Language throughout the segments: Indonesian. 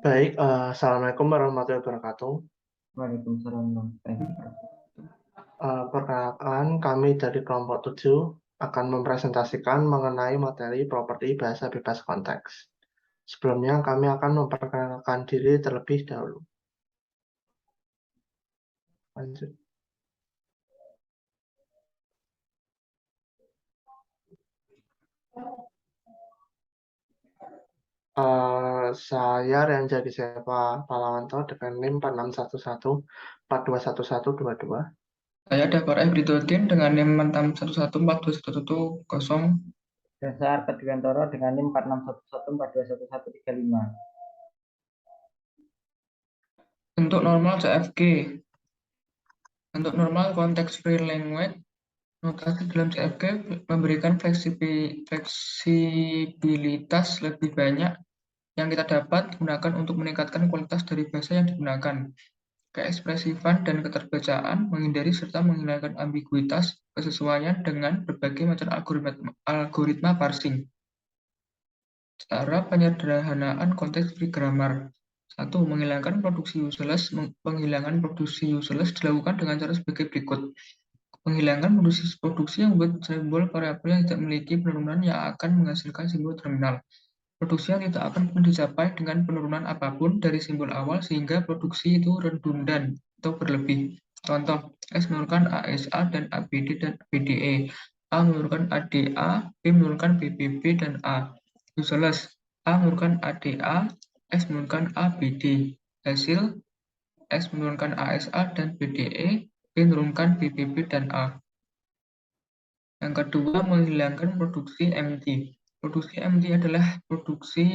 Baik, Assalamualaikum warahmatullahi wabarakatuh. Waalaikumsalam. Perkenalkan, kami dari kelompok 7 akan mempresentasikan mengenai materi properti bahasa bebas konteks. Sebelumnya, kami akan memperkenalkan diri terlebih dahulu. Lanjut. Saya Renjadi Seva Palawanto dengan NIM 4611 421122. Saya Dapor Britudin dengan NIM 611421110. Dan saya Arka Dwiantoro dengan NIM 4611421135. Bentuk normal CFG. Bentuk normal Context Free Language. Notasi dalam CFG memberikan fleksibilitas lebih banyak yang kita dapat gunakan untuk meningkatkan kualitas dari bahasa yang digunakan, keekspresifan dan keterbacaan, menghindari serta menghilangkan ambiguitas, kesesuaian dengan berbagai macam algoritma parsing. Cara penyederhanaan konteks free grammar. 1. Menghilangkan produksi useless. Penghilangan produksi useless dilakukan dengan cara sebagai berikut. Menghilangkan produksi yang membuat simbol variabel yang tidak memiliki penurunan yang akan menghasilkan simbol terminal. Produksi yang tidak akan pernah dicapai dengan penurunan apapun dari simbol awal sehingga produksi itu redundan atau berlebih. Contoh, S menurunkan ASA dan ABD dan BDE. A menurunkan ADA, B menurunkan BBB dan A. Useless, A menurunkan ADA, S menurunkan ABD. Hasil, S menurunkan ASA dan BDE, B menurunkan BBB dan A. Yang kedua, menghilangkan produksi MT. Produksi MT adalah produksi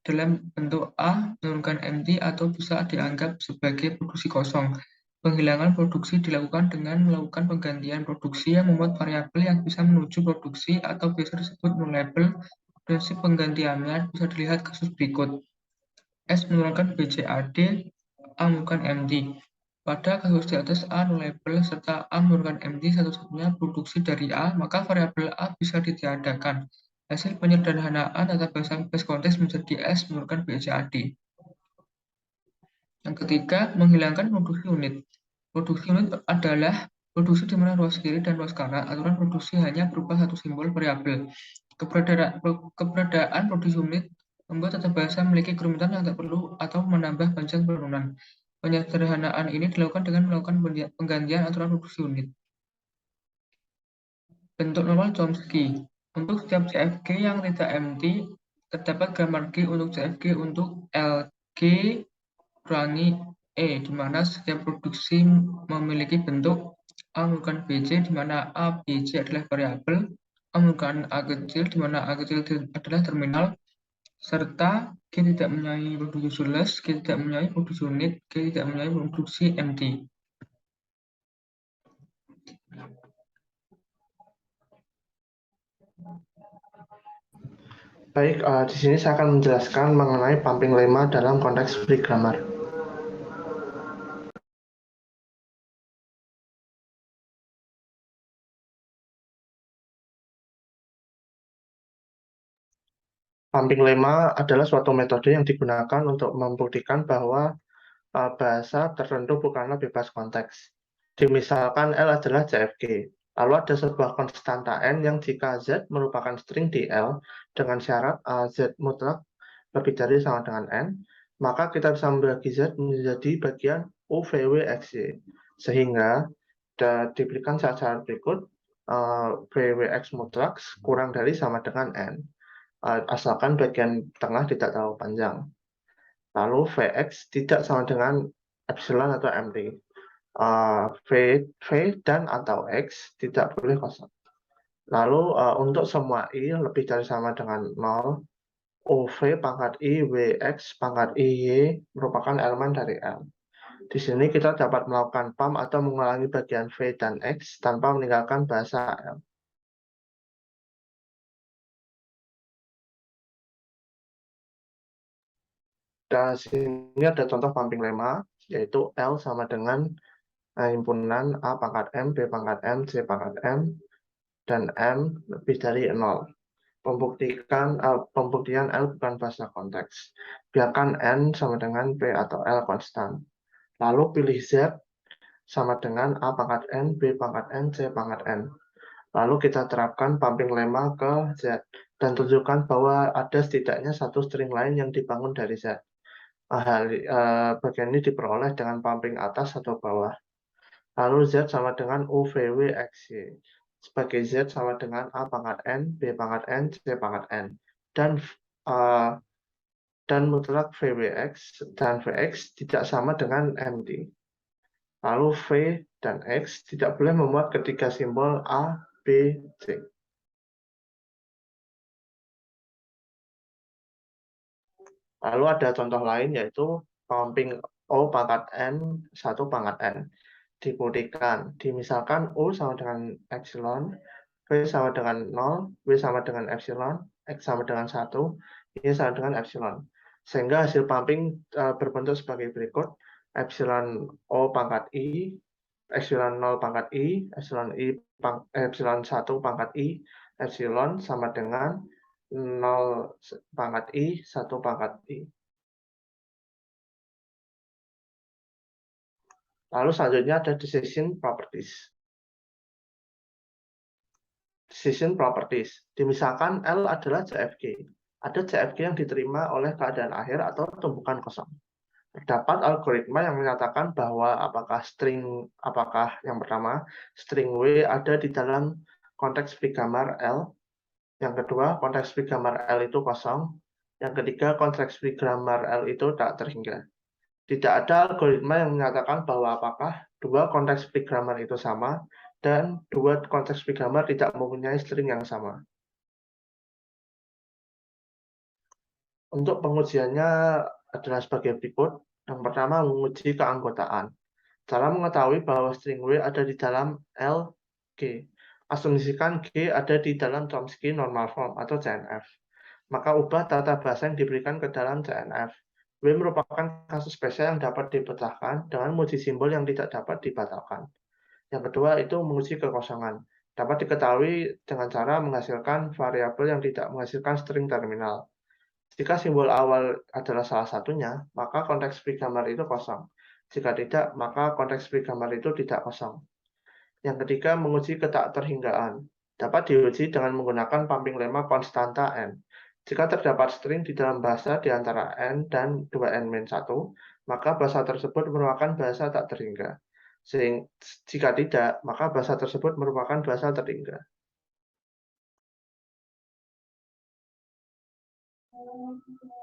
dalam bentuk A menurunkan MT atau bisa dianggap sebagai produksi kosong. Penghilangan produksi dilakukan dengan melakukan penggantian produksi yang membuat variabel yang bisa menuju produksi atau biasa disebut nullable. Prinsip penggantiannya bisa dilihat kasus berikut. S menurunkan BCAD, A menurunkan MT. Pada kasus di atas A nullable serta A menurunkan MT satu-satunya produksi dari A, maka variabel A bisa ditiadakan. Hasil penyederhanaan tata bahasa bebas konteks menjadi S menurunkan BCAD. Yang ketiga, menghilangkan produksi unit. Produksi unit adalah produksi di mana ruas kiri dan ruas kanan aturan produksi hanya berupa satu simbol variabel. Keberadaan produksi unit membuat tata bahasa memiliki kerumitan yang tak perlu atau menambah panjang penurunan. Penyederhanaan ini dilakukan dengan melakukan penggantian aturan produksi unit. Bentuk normal Chomsky. Untuk setiap CFG yang tidak MT, terdapat gambar G untuk CFG untuk LG kurangi E, di mana setiap produksi memiliki bentuk A menurunkan BC, di mana A, BC adalah variabel, A menurunkan A kecil, di mana A kecil adalah terminal, serta G tidak mempunyai produksi useless, G tidak mempunyai produksi unit, G tidak mempunyai produksi MT. Baik, di sini saya akan menjelaskan mengenai pumping lemma dalam konteks free grammar. Pumping lemma adalah suatu metode yang digunakan untuk membuktikan bahwa bahasa tertentu bukanlah bebas konteks. Dimisalkan L adalah CFG. Lalu ada sebuah konstanta N yang jika Z merupakan string di L dengan syarat Z mutlak lebih dari sama dengan N, maka kita bisa membagi Z menjadi bagian U, V, W, X, Y. Sehingga diberikan syarat berikut, V, W, X mutlak kurang dari sama dengan N. Asalkan bagian tengah tidak terlalu panjang. Lalu Vx tidak sama dengan epsilon atau MT. V dan atau X tidak boleh kosong. Lalu untuk semua I lebih dari sama dengan 0, OV pangkat I, WX pangkat IY merupakan elemen dari L. Di sini kita dapat melakukan pump atau mengulangi bagian V dan X tanpa meninggalkan bahasa L. Dan sini ada contoh pumping lemma, yaitu L sama dengan himpunan A pangkat M, B pangkat M, C pangkat M, dan M lebih dari 0. pembuktian L bukan bahasa konteks. Biarkan N sama dengan P atau L konstan. Lalu pilih Z sama dengan A pangkat N, B pangkat N, C pangkat N. Lalu kita terapkan pumping lemma ke Z dan tunjukkan bahwa ada setidaknya satu string lain yang dibangun dari Z. Bagian ini diperoleh dengan pumping atas atau bawah. Lalu Z sama dengan UVW XY. Sebagai Z sama dengan A pangkat N, B pangkat N, C pangkat N. Dan mutlak VWX dan VX tidak sama dengan MD. Lalu V dan X tidak boleh memuat ketiga simbol A, B, C. Lalu ada contoh lain yaitu pumping O pangkat N, 1 pangkat N. Dibuktikan, misalkan O sama dengan epsilon, V sama dengan 0, W sama dengan epsilon, X sama dengan 1, Y sama dengan epsilon. Sehingga hasil pumping berbentuk sebagai berikut, epsilon O pangkat I, epsilon 0 pangkat I, epsilon 1 pangkat I, epsilon sama dengan 0 pangkat I, 1 pangkat I. Lalu selanjutnya ada decision properties. Decision properties. Misalkan L adalah CFG. Ada CFG yang diterima oleh keadaan akhir atau tumpukan kosong. Terdapat algoritma yang menyatakan bahwa apakah yang pertama, string W ada di dalam konteks bigambar L. Yang kedua, konteks bigambar L itu kosong. Yang ketiga, konteks bigambar L itu tak terhingga. Tidak ada algoritma yang menyatakan bahwa apakah dua konteks bigambar itu sama dan dua konteks bigambar tidak mempunyai string yang sama. Untuk pengujiannya adalah sebagai berikut. Yang pertama, menguji keanggotaan. Cara mengetahui bahwa string W ada di dalam L, G. Asumsikan G ada di dalam Chomsky normal form atau CNF. Maka ubah tata bahasa yang diberikan ke dalam CNF. W merupakan kasus spesial yang dapat dipecahkan dengan menguji simbol yang tidak dapat dibatalkan. Yang kedua itu menguji kekosongan. Dapat diketahui dengan cara menghasilkan variabel yang tidak menghasilkan string terminal. Jika simbol awal adalah salah satunya, maka konteks bigambar itu kosong. Jika tidak, maka konteks bigambar itu tidak kosong. Yang ketiga, menguji ketakterhinggaan. Dapat diuji dengan menggunakan pumping lemma konstanta N. Jika terdapat string di dalam bahasa di antara N dan 2N-1, maka bahasa tersebut merupakan bahasa tak terhingga. Jika tidak, maka bahasa tersebut merupakan bahasa terhingga.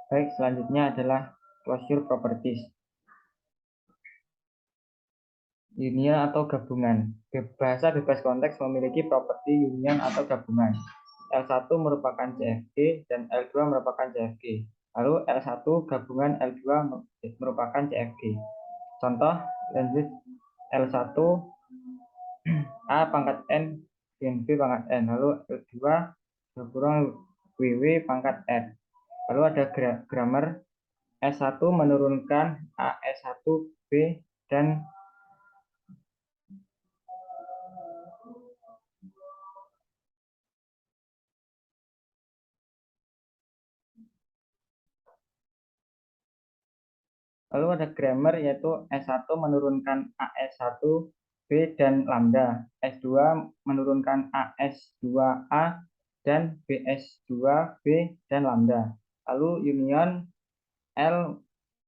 Baik, selanjutnya adalah closure properties. Union atau gabungan. Bahasa bebas konteks memiliki properti union atau gabungan. L1 merupakan CFG dan L2 merupakan CFG. Lalu L1 gabungan L2 merupakan CFG. Contoh, lanjut L1 A pangkat N dan B pangkat N. Lalu L2 gabungan WW pangkat N. Lalu ada grammar S1 menurunkan AS1B dan lalu ada grammar yaitu S1 menurunkan AS1B dan lambda, S2 menurunkan AS2A dan BS2B dan lambda. Lalu union L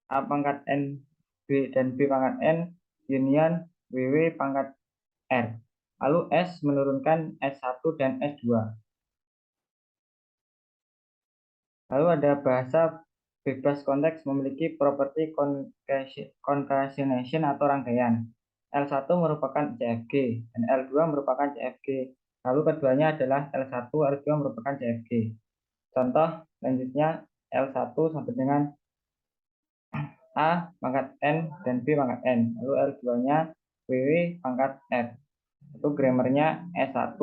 A pangkat N B dan B pangkat N union WW pangkat R. Lalu S menurunkan S1 dan S2. Lalu ada bahasa bebas konteks memiliki properti concatenation atau rangkaian. L1 merupakan CFG dan L2 merupakan CFG. Lalu keduanya adalah L1, L2 merupakan CFG. Contoh selanjutnya L1 sampai dengan A pangkat N dan B pangkat N. Lalu L2-nya WW pangkat R. Itu grammarnya S1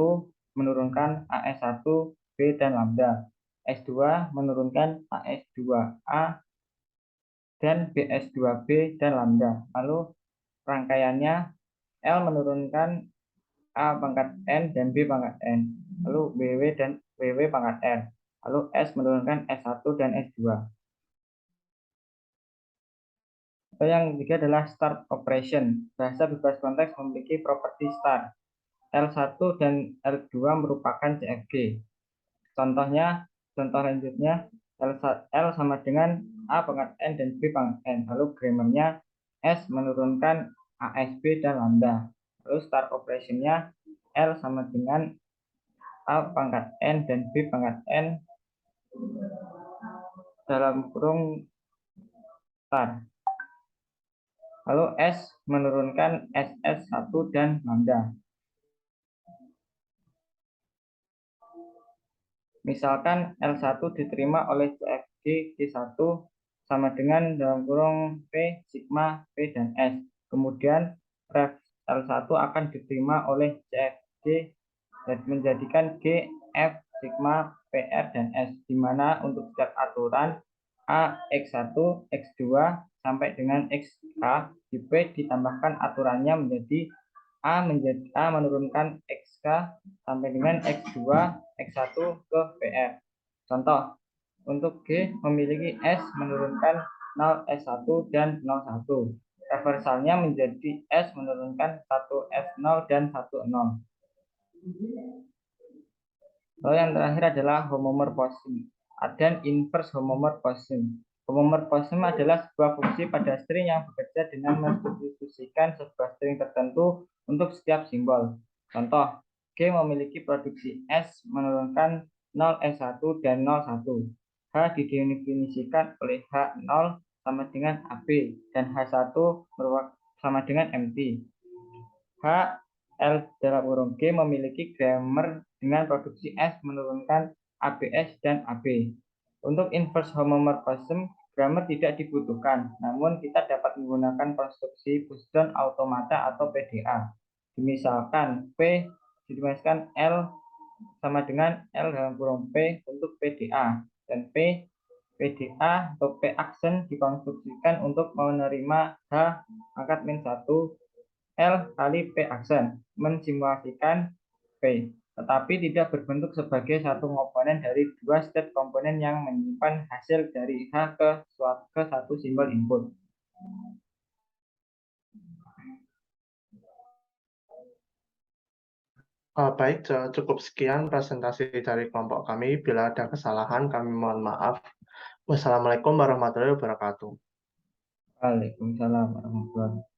menurunkan AS1, B dan lambda. S2 menurunkan AS2A dan BS2B dan lambda. Lalu rangkaiannya L menurunkan A pangkat N dan B pangkat N. Lalu WW dan WW pangkat R. lalu S menurunkan S1 dan S2. Yang ketiga adalah start operation. Bahasa bebas konteks memiliki properti start. L1 dan L2 merupakan CFG. Contoh lanjutnya, L sama dengan A pangkat N dan B pangkat N. Lalu grammarnya S menurunkan ASB dan lambda. Lalu start operationnya L sama dengan A pangkat N dan B pangkat N dalam kurung start. Lalu S menurunkan SS1 dan lambda. Misalkan L1 diterima oleh CFG G1 sama dengan dalam kurung P, sigma, P, dan S. Kemudian ref L1 akan diterima oleh CFG dan menjadikan G, F, sigma, PR, dan S, di mana untuk setiap aturan A, X1, X2, sampai dengan XK, di P ditambahkan aturannya menjadi A menurunkan XK sampai dengan X2, X1 ke PR. Contoh, untuk G memiliki S menurunkan 0, S1, dan 01. Reversalnya menjadi S menurunkan 1, S0, dan 1, 0. Lalu yang terakhir adalah homomorphism dan inverse homomorphism. Homomorphism adalah sebuah fungsi pada string yang bekerja dengan mensubstitusikan sebuah string tertentu untuk setiap simbol. Contoh, G memiliki produksi S menurunkan 0, S1, dan 01. H didefinisikan oleh H0 sama dengan AB, dan H1 sama dengan MT. H, L dalam kurung G memiliki grammar dengan produksi S menurunkan ABS dan AB. Untuk inverse homomorphism, grammar tidak dibutuhkan, namun kita dapat menggunakan konstruksi pushdown automata atau PDA. Misalkan P dituliskan L sama dengan L dalam kurung P untuk PDA, dan PDA atau P aksen dikonstruksikan untuk menerima H pangkat min 1 L kali P aksen, mensimulasikan P, tetapi tidak berbentuk sebagai satu komponen dari dua state komponen yang menyimpan hasil dari H ke satu simbol input. Baik, cukup sekian presentasi dari kelompok kami. Bila ada kesalahan, kami mohon maaf. Wassalamualaikum warahmatullahi wabarakatuh. Waalaikumsalam warahmatullahi wabarakatuh.